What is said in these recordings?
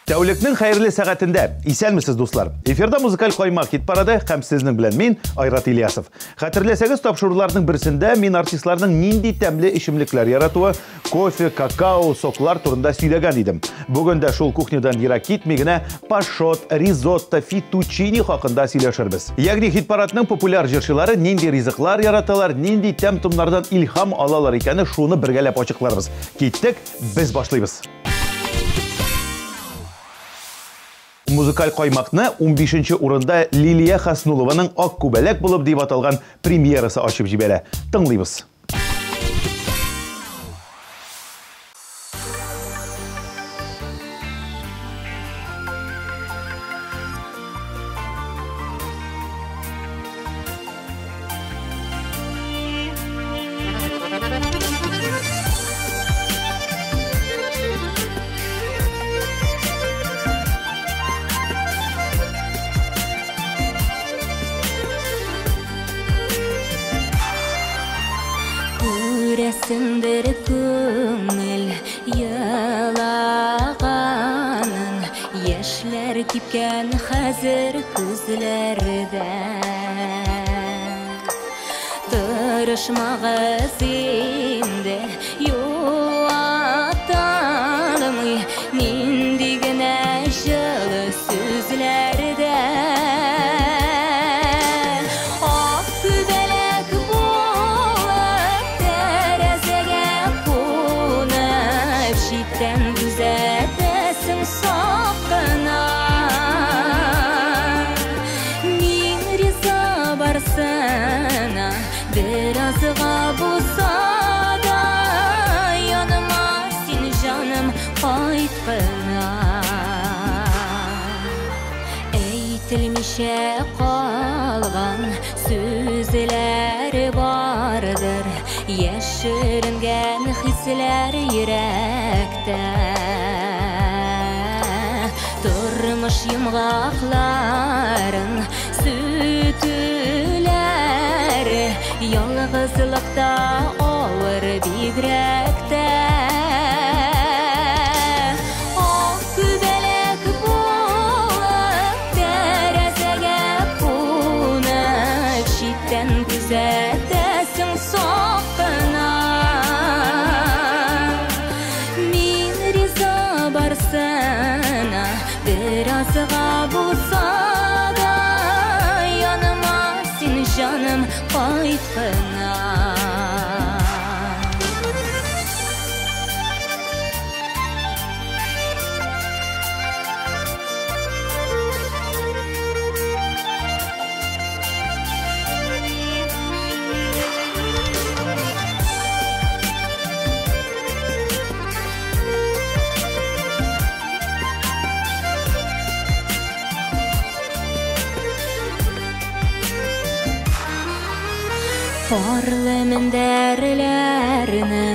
Тәулікнің қайырлы сағатында. Исәнмісіз, достар. Эфирда музыкаль қоймақ кет барады, һәм сезнең белән мин, Айрат Ильясов. Хәтерләсәгез, тапшыруларның берсендә мин артистларның нинди тәмле ишемлекләр яратуы, кофе, какао, соклар турында сөйләгән идем. Бүген дә шул кухнядан ерак китми генә пашот, ризотто, фетучини хакында сөйләшербез. Ягъни хит-парадның популяр җырчылары нинди ризыклар яраталар, нинди тәм-томнардан илһам алалар икәнне шуны бергәләп ачыкларбыз. Киттек, без башлыйбыз. Музыкаль қоймақны 15-нче урында Лилия Хаснулованың «Ак күбәләк» булып дип аталган премьерасы ачып җибәрә. Тыңлыйбыз. Күрәсеңдер күңел ялағанын, яшьләр кипкән хәзер күзләрдә. Тырышмагыз инде юаталмый, нинди генә җылы сүзләрдә. Күзәтәсең сакына, мин риза барсына, беразга булса да, яныма син җаным кайтқына. Әйтелмичә калган сүзләр бардыр, яшеренгән хисләр йөрәктә. Тормыш йомгакларын сүтүләр, ялгызлыкта авыр бигрәк тә. Ак күбәләк булып, тәрәзәгә кунып, читтән күзәтәсең сакына. Мин риза барсына, беразга булса да, яныма син җаным кайтқына. Парлы мендәрләрне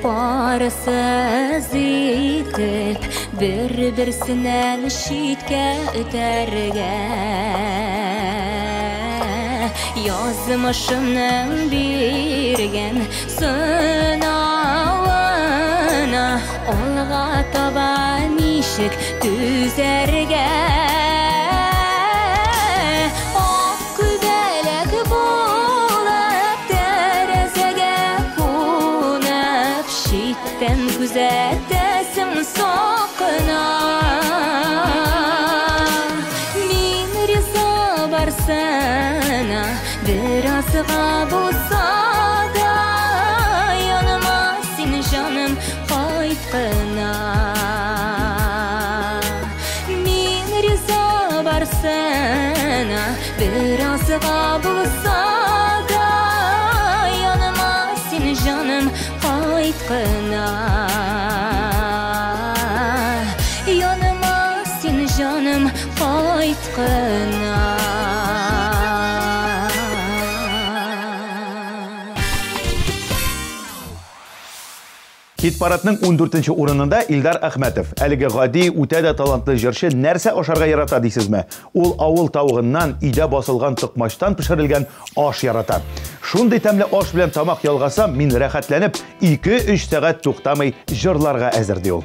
парсыз итеп, бер-берсеннән читкә үтәргә. Язмышымның биргән сынавына, алга таба ничек түзәргә. Күзәтәсең сакына, мин риза барсына, беразга булса да, яныма син җаным кайтқына. Мин риза барсына, беразга булса да, яныма син җаным кайтқына. Яныма син җаным кайтқына. Хит-парадның 14-нче урынында Илдар Әхмәтов. Әлеге гади, үтә дә талантлы җырчы нәрсә ашарга ярата дисезме? Ул авыл тавыгыннан, өйдә басылган токмачтан пешерелгән аш ярата. Шундый тәмле аш белән тамак ялгасам, мин рәхәтләнеп 2-3 сәгать туктамый җырларга әзер ди ул.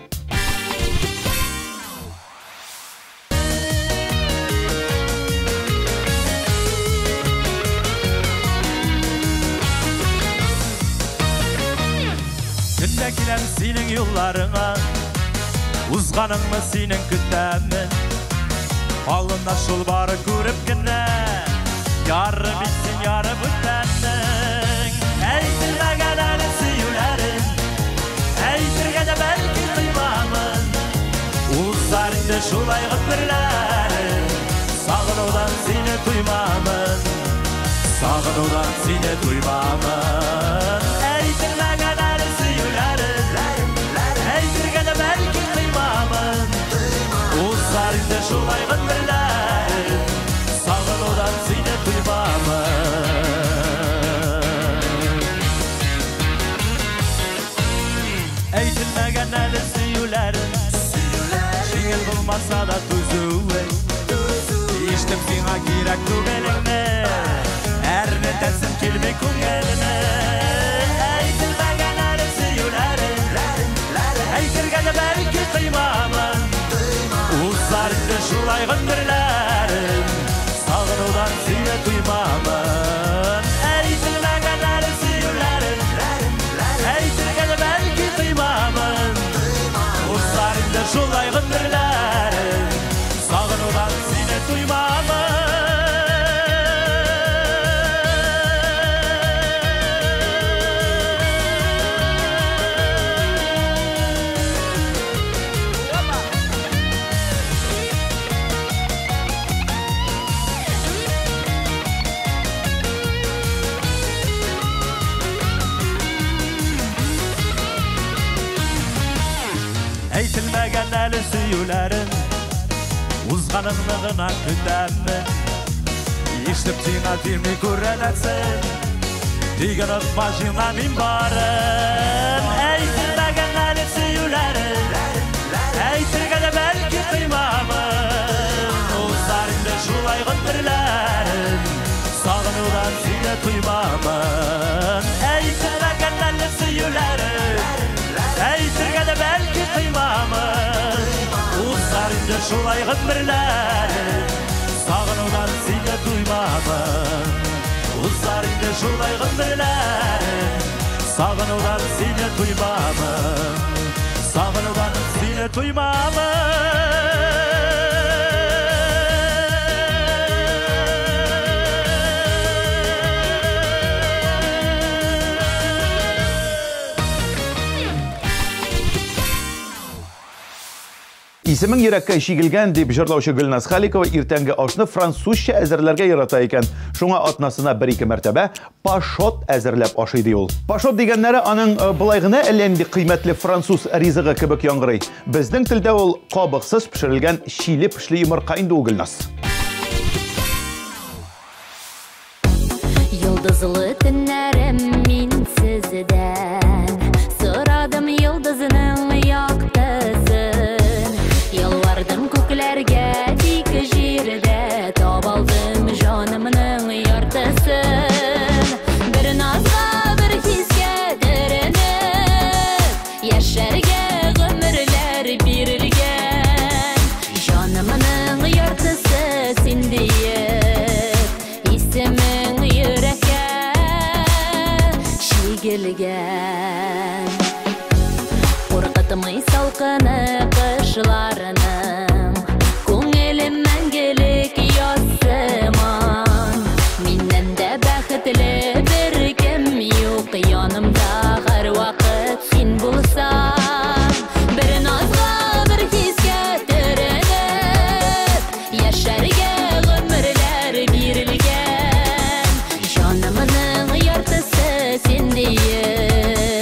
Килем синең юлларыңа, узганыңны синең көтәмен. Алында шул бары күреп кенә, яры битсен яры бүтәннең. Әйтелмәгән әле сөюләрен, әйтергә дә бәлки кыймамын. Узар инде шулай гомерләрен, сагынудан сине туймамын, сагынудан сине туймамын. Әйтелмәгән әле Uzarında şulay gönderler, sağlıdan seni duymamın. Eytilmegen eli süyülerin, şiir bulmasa da tuzuğu. İştim sana girek tügelime, her ne dersin kelime kungelime. Eytilmegen eli süyülerin, eytirgen de belki kıymamın. Uzarında şulay gönderlerim, sağlıdan seni duymamın. Eytilmegen eli süyülerin, eytirgen de belki kıymamın. Uzarında şulay gönderlerim, sağlıdan seni duymamın. Eytilmegen eli süyülerin, uzganыңны гына көтәмен. Иштеп сиңа тирми күрәнәсен, диген отма җиңа мин барын. Әйтелмәгән әле сөюләрен, әйтергә дә бәлки кыймамын. Узар инде шулай гомерләрен, сагынудан сине туймамын. Әйтелмәгән әле сөюләрен, әйтергә дә бәлки кыймамын. Uzar inде şulay gönderlerim, sağınıdan seni duymamın. Uzar inде şulay gönderlerim, sağınıdan seni duymamın. Sağınıdan seni duymamın. Исемең йөрәккә чигелгән дип җырлаучы Гөлназ Халикова иртәнге ашны французча әзерләргә ярата икән. Шуңа атнасына 1-2 мәртәбә пашот әзерләп ашый ди ул. Пашот дигәннәре аның булай гына әллә нинди кыйммәтле француз ризыгы кебек яңгырый. Безнең телдә ул кабыксыз пешерелгән чиле пешле йомырка инде ул, Гөлназ. Йолдызлы төннәрем мин сездән, сорадым йолдызның яктысын. Ялвардым күкләргә тик җирдә, табалдым җанымның яртысын. Бер назга, бер хискә төренеп, яшәргә гомерләр бирелгән. Җанымның яртысы син диеп, исемең йөрәккә чигелгән. Куркытмый салкыны кышларының, күңелем мәңгелек ясыман. Миннән дә бәхетле бер кем юк, янымда һәр вакыт син булсаң. Бер назга, бер хискә төренеп, яшәргә гомерләр бирелгән. Җанымның яртысы син диеп,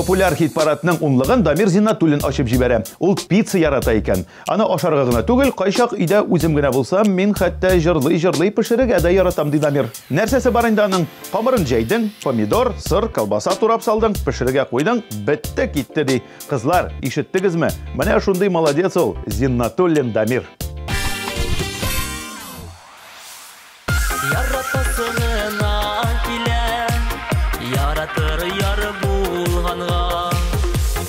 Популяр хит парадының унлыгын Дамир Зиннатуллин ачып җибәрә. Ул пицца ярата икән. Аны ашарга гына түгел, кайчак өйдә үзем генә булсам, мин хәтта җырлый пешерергә дә яратам, ди Дамир. Нәрсәсе бар инде аның? Камырын җәйдең, помидор, сыр, колбаса турап салдың, пешерергә куйдың, бетте китте, ди. Кызлар, ишеттегезме? Менә шундый молодец ул, Зиннатуллин Дамир. Яратасыңына килә, яратыр яр булганга.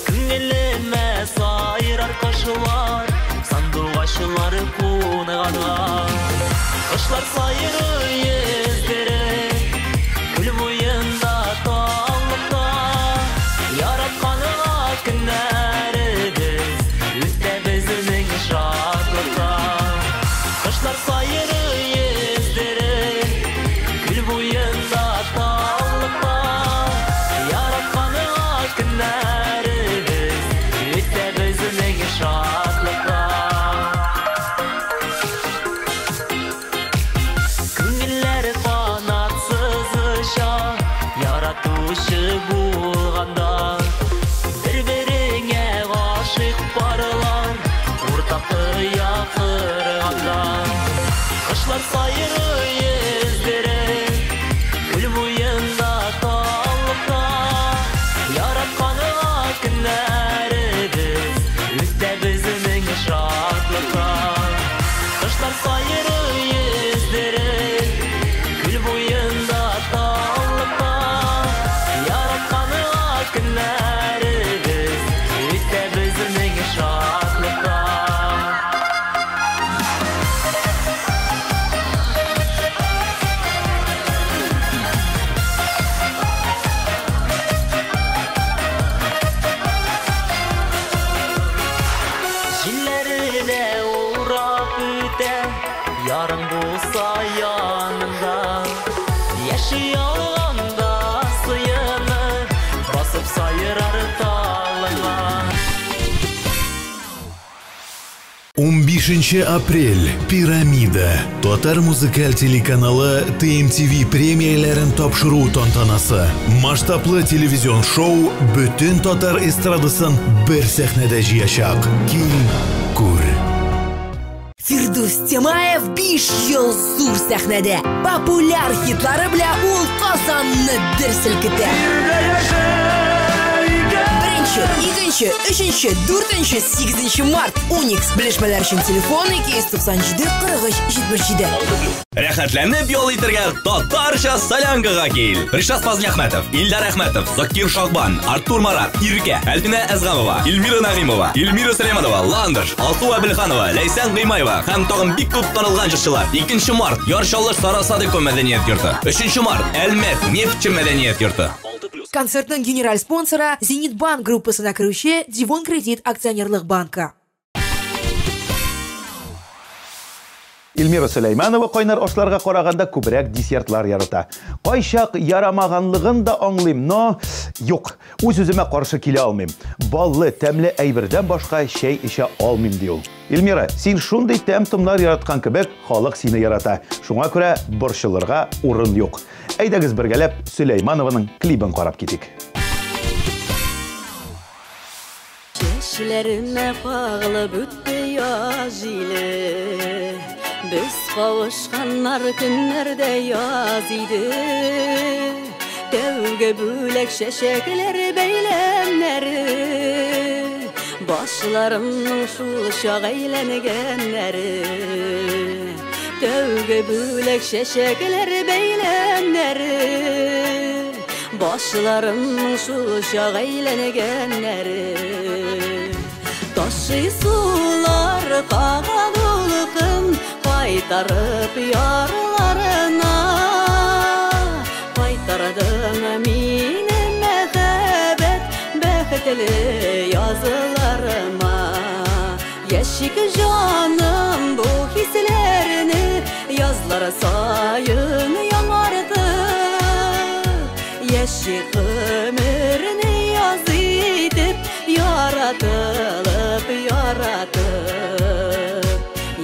Күңелемә сайрар кошлар, сандугачлар кунганга. Кошлар сайры ездере, күл буенда таллыкта. Яратканга көннәребез, үтә безнең шатлыкта. Кошлар сайры булганда, бер-береңә гашык барлар, уртакы якырганда. Кошлар сайры ездере, күл буенда таллыкта. Яратканга көннәребез, үтә безнең шатлыкта. Кошлар сайры ездере, күл буенда таллыкта. Көннәребез, үтә безнең шатлыкта. Җилләренә урап үтә, ярың булса янында. Яши алганда сыйыны, басып сайрар талыңа. 15 апрель. Пирамида. Татар музыкаль телеканалы TMTV премияләрен тапшыру тантанасы. Масштаблы телевизион шоу бүтән татар эстрадасын бер сәхнәдә җыячак. Кил, күр. Фирдус Темаев 5 ел зур сәхнәдә. Популяр хитлары белән ул Казанны дер селкетә. 2, 3, 4, 8 март. Уникс белешмәләр өчен телефон 297 43 77. Рәхәтләнеп ял итәргә татарча Солянкага кил. Ришат Фазлиәхмәтов, Илдар Әхмәтов, Закир Шахбан, Артур Марат, Иркә, Әлфинә Әзгамова, Илмира Нагимова, Илмира Сәләмәнова, Ландыш, Алсу Әбелханова, Ләйсән Гыймаева һәм тагын бик күп танылган җырчылар. 2 март Яршалыш Сарасадыко мәдәният йорты. 3 март Әлмәт Нефтче мәдәният йорты. Концертның генераль спонсоры Зенитбанк группасына керүче Дивон Кредит акционерлык банкы. Илмира Сөләйманова кайнар ашларга караганда күбрәк десертлар ярата. Кайчак ярамаганлыгын да аңлыйм, но юк, үз үземә каршы килә алмыйм. Баллы, тәмле әйбердән башка чәй эчә алмыйм ди ул. Илмира, син шундый тәм-томнар яраткан кебек, халык сине ярата. Шуңа күрә борчылырга урын юк. Әйдәгез бергәләп Сөләйманованың клибын карап китик. Чәчләремә кагылып үтте яз җиле. Без кавышканнар көннәрдә яз иде. Тәүге бүләк чәчәкләр бәйләмнәре. Башларымның шул чак әйләнгәннәре. Тәүге бүләк чәчәкләр бәйләмнәре. Башларымның шул чак әйләнгәннәре. Ташый сулар кагылыкын кайтарып ярларына. Кайтардым мине мәхәббәт бәхетле язларыма. Яшик җаным бу хисләрне язлар сайын яңарды. Яшик гомерне яз итеп яратылып яратып.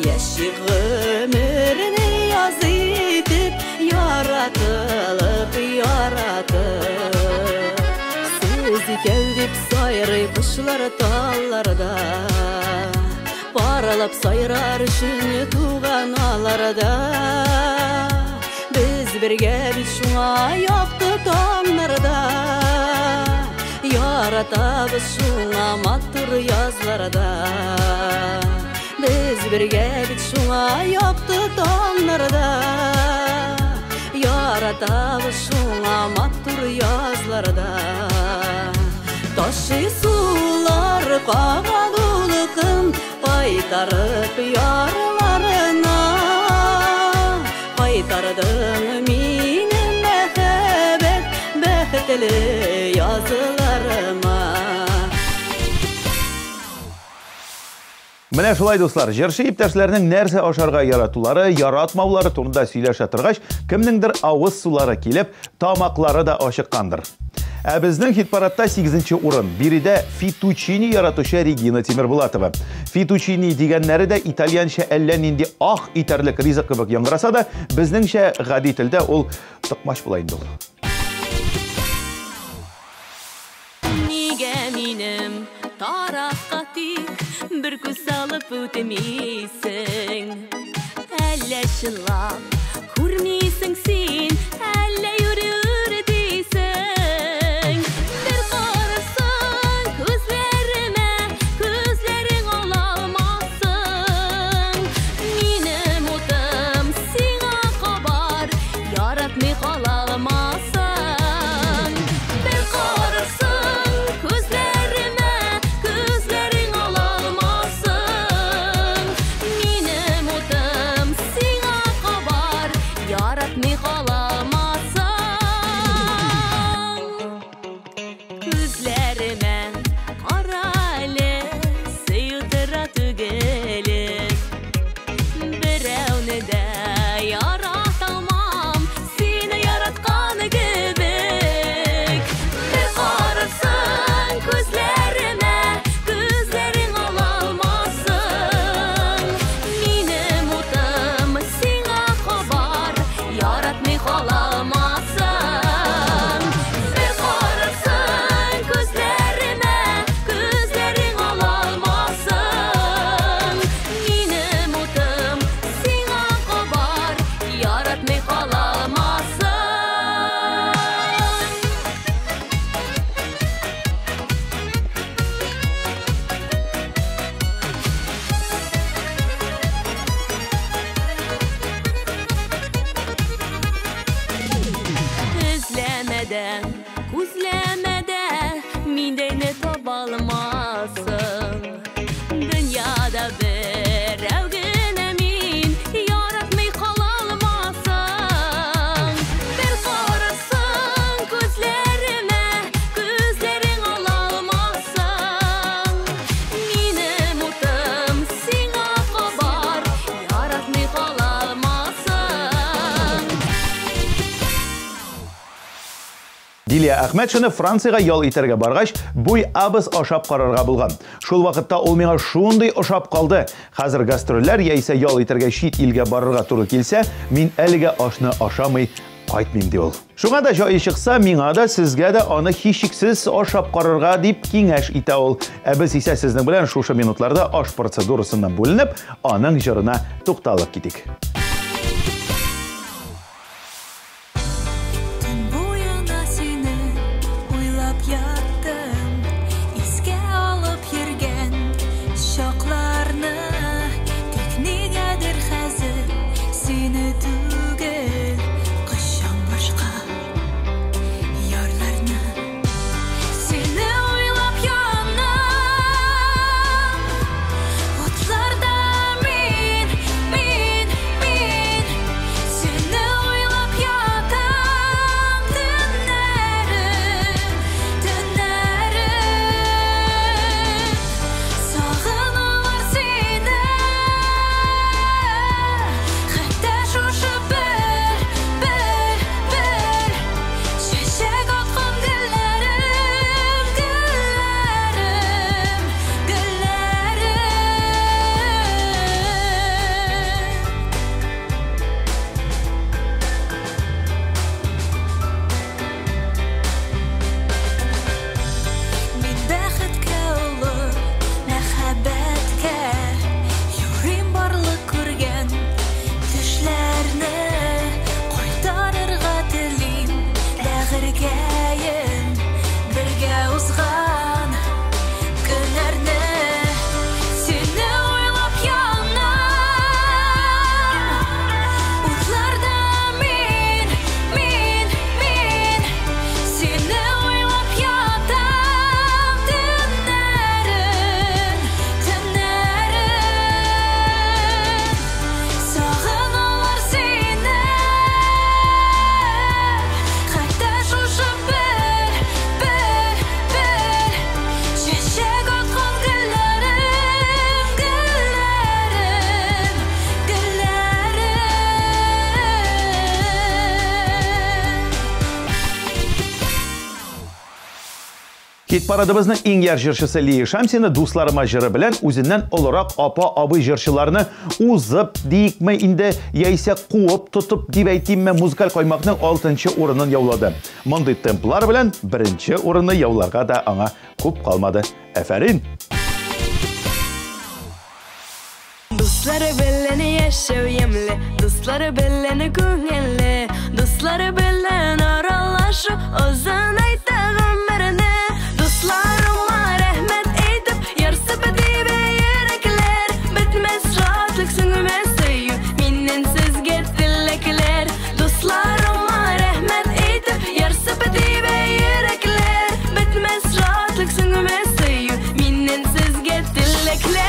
Яшик гомерне яз итеп яратылып яратып. Сез икәү сайрый кышлар талларда, паралап сайрар үшін туған аларда. Біз бірге бит шуңа яқты таңнарда, яратабыз шуңа матур язларда. Біз бірге бит шуңа яқты таңнарда, яратабыз шуңа матур язларда. Ташы сулар қағадулықын қайтарып ярларына, қайтардың менің мәхәббәт бәхетле языларыма. Менә шулай дуслар, җырчы иптәшләрнең нәрсә ашарга яратулары, яратмаулары турында сөйләшә торгач, кемнеңдер авыз сулары килеп, тамаклары да ачыккандыр. Ә безнең хит-парадта 8нче урын. Биредә фетучини яратучы Регина Тимербулатова. Фетучини дигәннәре дә итальянча әллә нинди ах итәрлек ризык кебек яңгыраса да, безнеңчә гади телдә ул тыкмаш була инде ул. Нигә минем тарафка тик бер күз салып үтмисең? Әллә чынлап күрмисең син, әллә йөрер дисең? Бер карасаң күзләремә, күзләрең алалмасын. Минем утым сиңа кабар, яратмый калалмасын. Бер карасаң күзләремә, күзләрең алалмасын. Минем утым сиңа кабар, яратмый калалмасын. Күзләремә кара әле, сөйтера түгеле. Берәүне дә яраталмам, сине яраткан кебек. Бер карасаң күзләремә, күзләрең алалмасын. Минем утым сиңа кабар, яратмый калалмасын. Бер карасаң күзләремә, күзләрең алалмасын. Минем утым сиңа кабар, яратмый калалмасын. Эзләмәдән, күзләмәдә миндәйне таба алмассың. Дөньяда берәү генә мин, яратмый кала алмассың. Бер карасаң күзләремә, күзләрең алалмассың. Минем утым сиңа кабар, яратмый кала алмассың. Дилия Әхмәтшины Францияга ял итәргә баргач, буй абыз ашап карарга булган. Шул вакытта ул миңа шундый ошап калды. Хәзер гастрольләр яисә ял итәргә чит илгә барырга туры килсә, мин әлегә ашны ашамый кайтмыйм ди ул. Шуңа да җай чыкса, миңа да, сезгә дә аны һичшиксез ашап карарга дип киңәш итә ул. Ә без исә сезнең белән шушы минутларда аш процедурасыннан бүленеп, аның җырына тукталып китик. Буяна сине уйлап яттым, искә алып йөргән чакларны. Тик нигәдер хәзер сине түгел, кышан башка ярларны. Сине уйлап янам, утларда мин Хит парадыбызның иң яр җырчысы Лия Шамсина дусларыма җыры белән үзеннән олырак апа-абый җырчыларны узып, дикме инде яисә куып тотып дип әйтимме музыкаль каймакның 6нчы урынын яулады. Мондый темплар белән 1нче урынны яуларга да аңа күп калмады. Әфәрин! Dostları beleni yaşav yemli, dostları beleni көңелле, dostları belen aralaşu, ozan aytağım birini. Dostlarıma rahmet eytip, yarsıp edibe yürekler, bitmez rahatlık süngümez söyü, minnen sizge dilekler. Dostlarıma rahmet eytip, yarsıp edibe yürekler, bitmez rahatlık süngümez söyü, minnen sizge dilekler.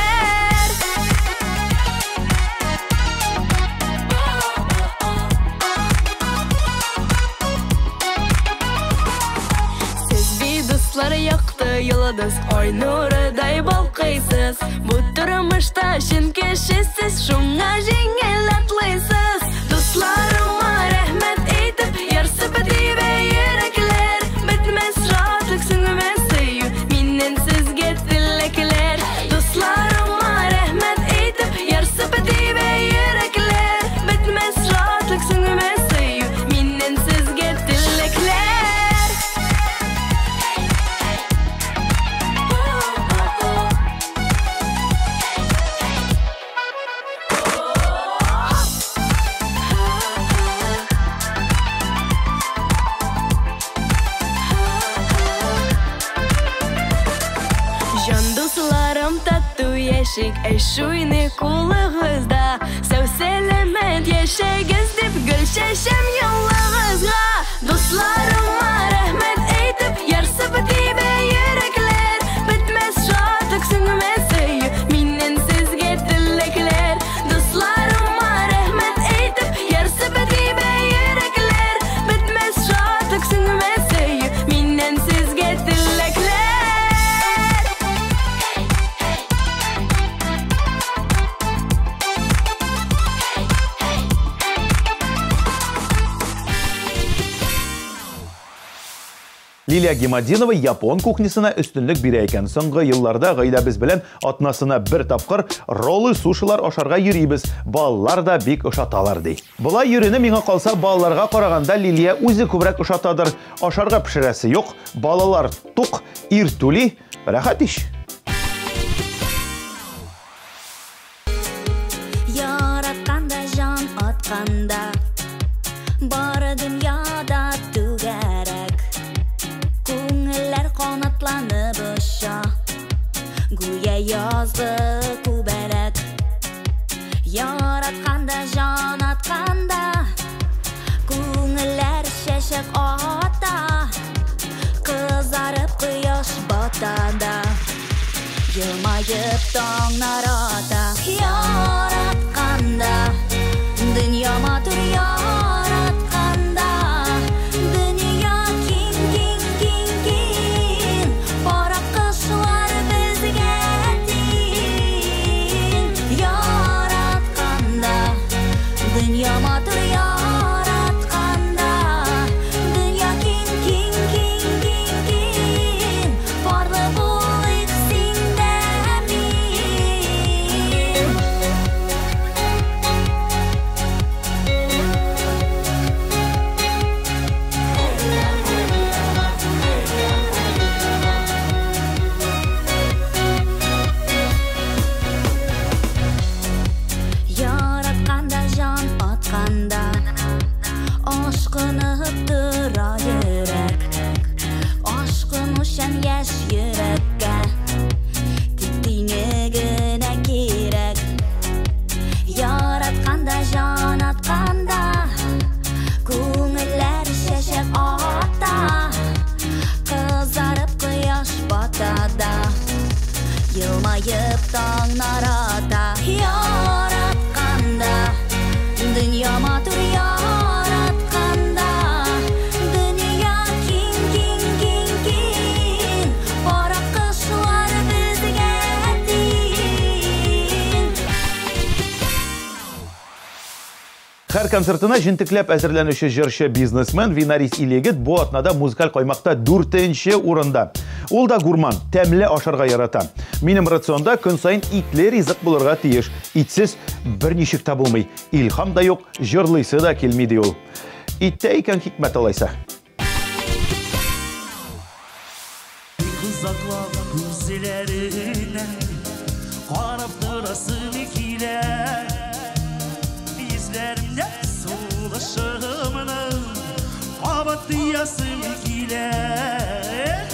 Yıldız ay nuruday balqaysız bu turmuşda şin kişisiz şunga jengel atlaysız dostlarıma rahmet eytip yarsıp edibe yürekler bitmez rahatlık süngümez söyü minnen sizge dilekler dostlarıma rahmet eytip yarsıp edibe yürekler bitmez rahatlık süngümez söyü minnen sizge dilekler. Eşuyni kulağızda Sev selamet yaşayız dip gül şeşem yolağızga Dostlarıma rahmet eytip yarsıp dibe yürekler Bitmez rahatlık süngümez söyü minnen sizge dilekler Dostlarıma rahmet eytip yarsıp dibe yürekler Bitmez rahatlık süngümez söyü minnen sizge dilekler. Лилия Гемадинова Япон кухнесына өстінлік бирә икән. Соңгы елларда гаиләбез белән атнасына бер тапкыр роллы сушилар ашарга йөрибез. Балалар да бик ошаталар ди. Булай йөрүне миңа калса балаларга караганда Лилия үзе күбрәк ошатадыр. Ашарга пешерәсе юк. Балалар тук, ир тули. Рәхәт иш. Яратканда жан атканда бары дөньяда түгәрәк Күңелләр канатланып ұша Гүя язды күбәрәк Яратканда жан атканда Күңелләр шәшәк ата Кызарып кояш батада Елмайып таңнар ата Яратканда Дөнья матур яратканда Дөнья киң Пара кышлар безгә тиң Яратканда Дөнья матур яратканда Дөнья киң Парлы булыйк синдә мин Яратканда жан атканда Ашкынып тора йөрәк Ашкын өчен яшь йөрәккә Тик тиңе генә кирәк Яратканда жан атканда Күңелләр шәшәк ата Кызарып кояш батада Елмайып таңнар ата Яратканда Дөнья матур яратканда Дөнья киң Пара кышлар безгә тиң Һәр концертына жинтекләп әзерләнүче җырчы бизнесмен Винарис Илегит бу атнада музыкаль каймакта 4нче урында. Ул да гурман, тәмле ашарга ярата. Минем рационда көн сайын итле ризык булырга тиеш. Итсез берничек табылмый. Илһам да юк, җырлыйсы да килми ди ул. Иттә икән хикмәт алайса. Kızaklar gözlerine Karab durasın ikiler Dizlerimde sulaşımını Abatıyasın ikiler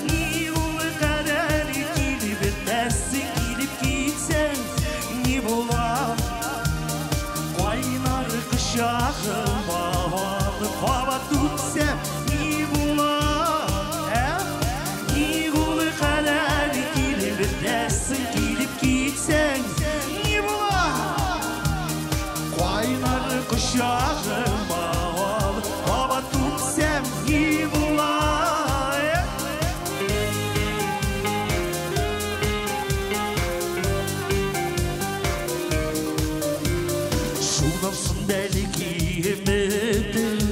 Ni ulu kadar ikili bitmezsin Gidip gitsen ni bulam Kaynar kışağım Havalı hava tutsam ni bulam Gidip gitsen iyi bular Kaynar kuşağım ağalı Hava tutsam iyi bular Şundansın belki emedim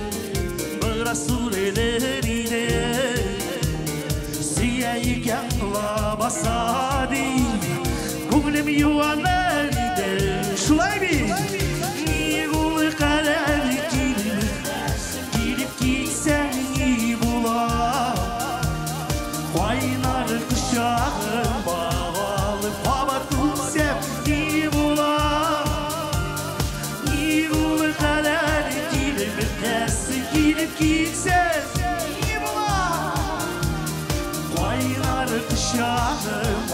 Biraz sürelerine Siyayı yanla basadi Gönlüm yuvalardı Şulay bir Niye gülü karar Gidip gitsen iyi bular Kaynar kuşağım bağlı Hava tutsam iyi bular Niye gülü karar Gidip gitsen iyi bular Kaynar kuşağım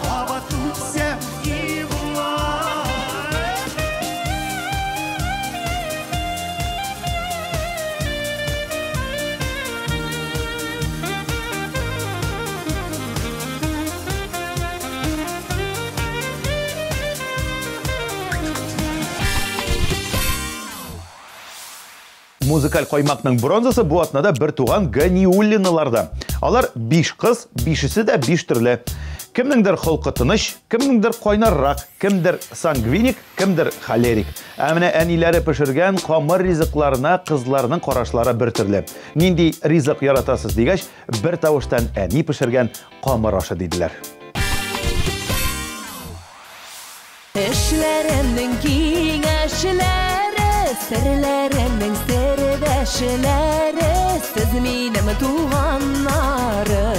Hava tutsam iyi bular Музыкаль каймакның бронзасы бу атнада бер туган Ганиуллиналарда. Алар 5 кыз, 5-се дә 5 төрле. Кемнеңдер холкы тыныч, кемнеңдер кайнаррак, кемдер сангвиник, кемдер холерик. Ә менә әниләре пешергән камыр ризыкларына кызларның карашлары бер төрле. Нинди ризык яратасыз дигәч, бер тавыштан әни пешергән камыр ашы диделәр. Эшләремнең киңәшләре, серләремнең сердәшләре, сез минем туганнарым.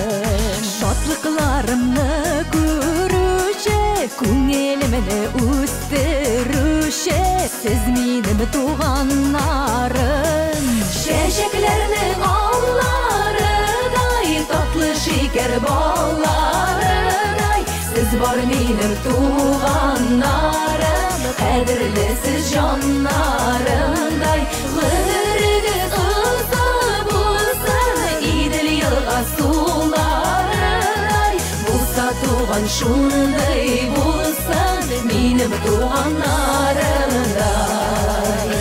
Шатлыкларымны күрүче, күңелемне үстерүче, сез минем туганнарым. Чәчәкләрнең алларыдай, татлы шикәр балларыдай, сез бар минем туганнарым, кадерле сез җаннарымдай. Гомерегез узын булсын, Идел елга суларыдай, булса туган шундай булсын, минем туганнарымдай.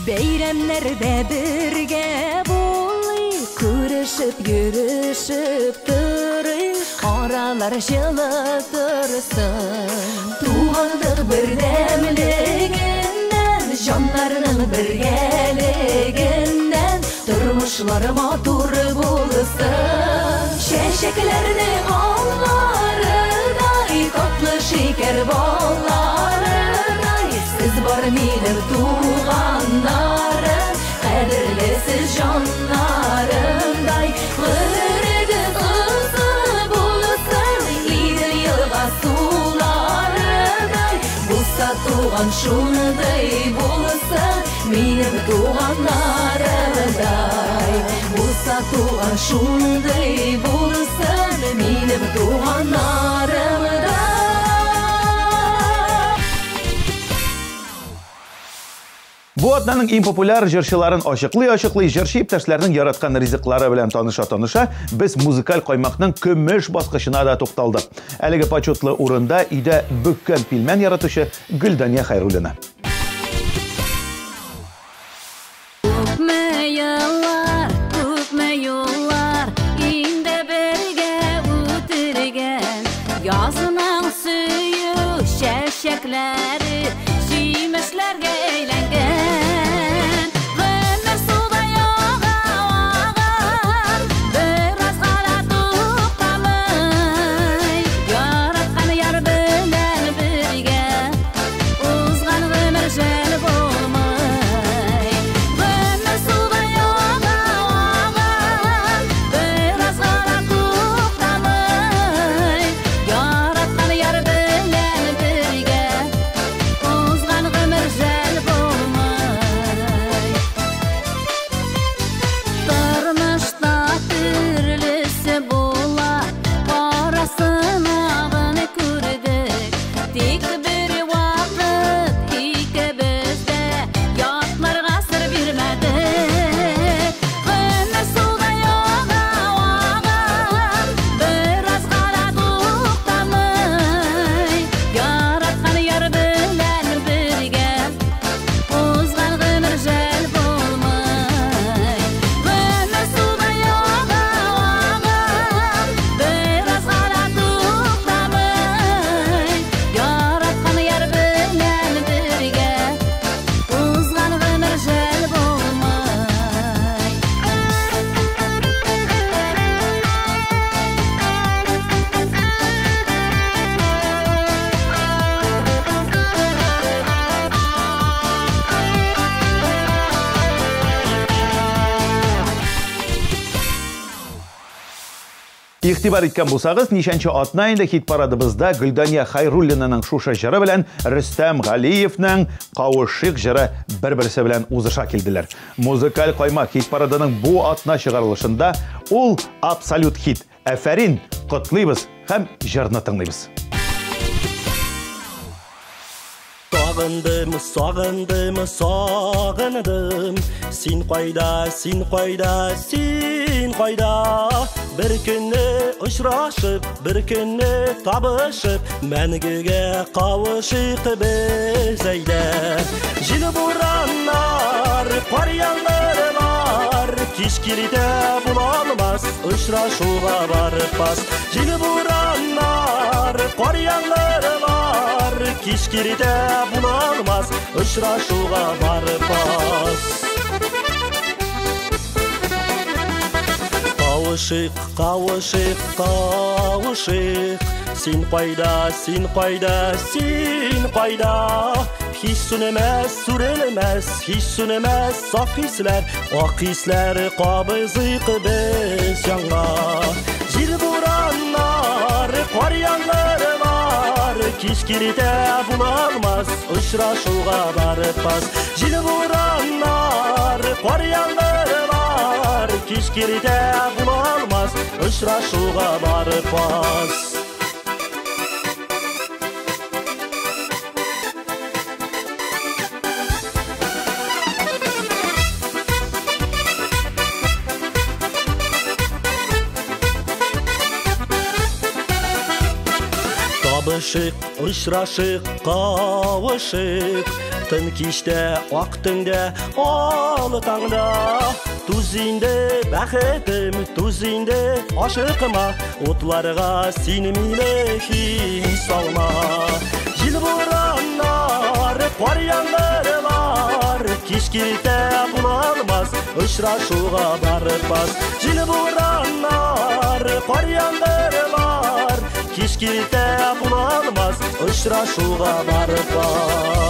Бәйрәмнәрдә бергә булыйк, күрешеп, йөрешеп торыйк, аралар җылы торсын. Туганлык бердәмлегеннән, җаннарның бергәлегеннән, тормышлар матур булсын. Чәчәкләрнең алларыдай, татлы шикәр балларыдай, сез бар минем туганнарым, кадерле сез җаннарымдай. Гомерегез узын булсын, Идел елга суларыдай, булса туган шундай булсын, минем туганнарымдай. Булса туган шундай булсын, минем туганнарымдай. Бу атнаның иң популяр җырчыларын ачыклый җырчы иптәшләрнең яраткан ризыклары белән таныша, без музыкаль каймакның көмеш баскычына да тукталдык. Әлеге почетлы урында өйдә бөккән пилмән яратучы Гөлдания Хәйруллина. gülleri Şimişlerge eylengen Gönül suda yok ağam Biraz gala tuğtamay Yaratkan yar bilen birge Uzgan ömür jel bolmay Gönül suda yok ağam Biraz gala tuğtamay Yaratkan yar bilen birge Uzgan ömür jel bolmay Durmuşda türlüsü bola Qarasınağını kürdük Tek bir vakit ikimizde Yatlarga sır vermedik Gönül suda yok ağam Biraz qala tuğtamay Yaratkan yar bilen birge Uzgan ömür jel bolmay Gönül suda yok ağam Biraz qala tuğtamay Yaratkan yar bilen birge Uzgan ömür jel Игътибар иткан булсагыз, нишанчы атна инде хит парадыбызда Гүлдания Хайруллинаның шушы жыры белән Рөстәм Галиевның Кавышык жыры бер-берсе белән узыша килделәр. Музыкаль кайма хит парадының бу атна чыгарылышында ул абсолют хит. Әфәрин, котлыйбыз һәм җырны тыңлыйбыз. Sağındım, sağındım, sağındım Sin qayda, sin qayda, sin qayda Bir günü uçraşıp, bir günü tabışıp Мәңгегә кавышык без әйдә Җил бураннар, кар яңгырлар Кич килде булалмас, очрашуга барып бас Җил бураннар, кар яңгырлар Кич килде булалмас, очрашуга барып бас Кавышык, кавышык, кавышык Син кайда, син кайда, син кайда Hiç sönmez, sürülmez, hiç sönmez Saf hisler, ak hisler Kabızık biz yanga Jil buranlar, kar yağarlar Kiş kiride bulalmaz, uçraşuğa barıp bas Jil buranlar, kar yağarlar Kiş kiride bulalmaz, uçraşuğa barıp bas Табышык, очрашык, кавышык Тын кичтә, ак төндә, алы таңда Туз инде бәхетем, туз инде ашыкма Утларга син мине хис салма Җил бураннар, кар яңгырлар Кич килде булалмас, очрашуга барып бас Җил бураннар, кар яңгырлар Кич килде булалмас, очрашуга барып бас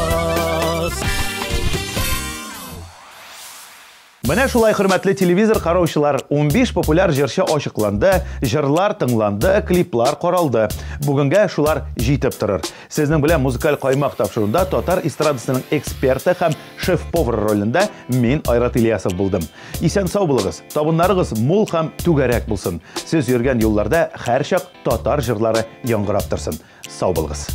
Менә шулай хөрмәтле телевизор караучылар, 15 популяр җырчы ачыкланды, җырлар тыңланды, клиплар каралды. Бүгенгә шулар җитеп торыр. Сезнең белән музыкаль каймак тапшыруда татар эстрадасының эксперты һәм шеф-повар ролендә мин Айрат Ильясов булдым. Исән сау булыгыз, табыннарыгыз мул һәм түгәрәк булсын. Сез йөргән юлларда һәр чак татар җырлары яңгырап торсын. Сау булыгыз.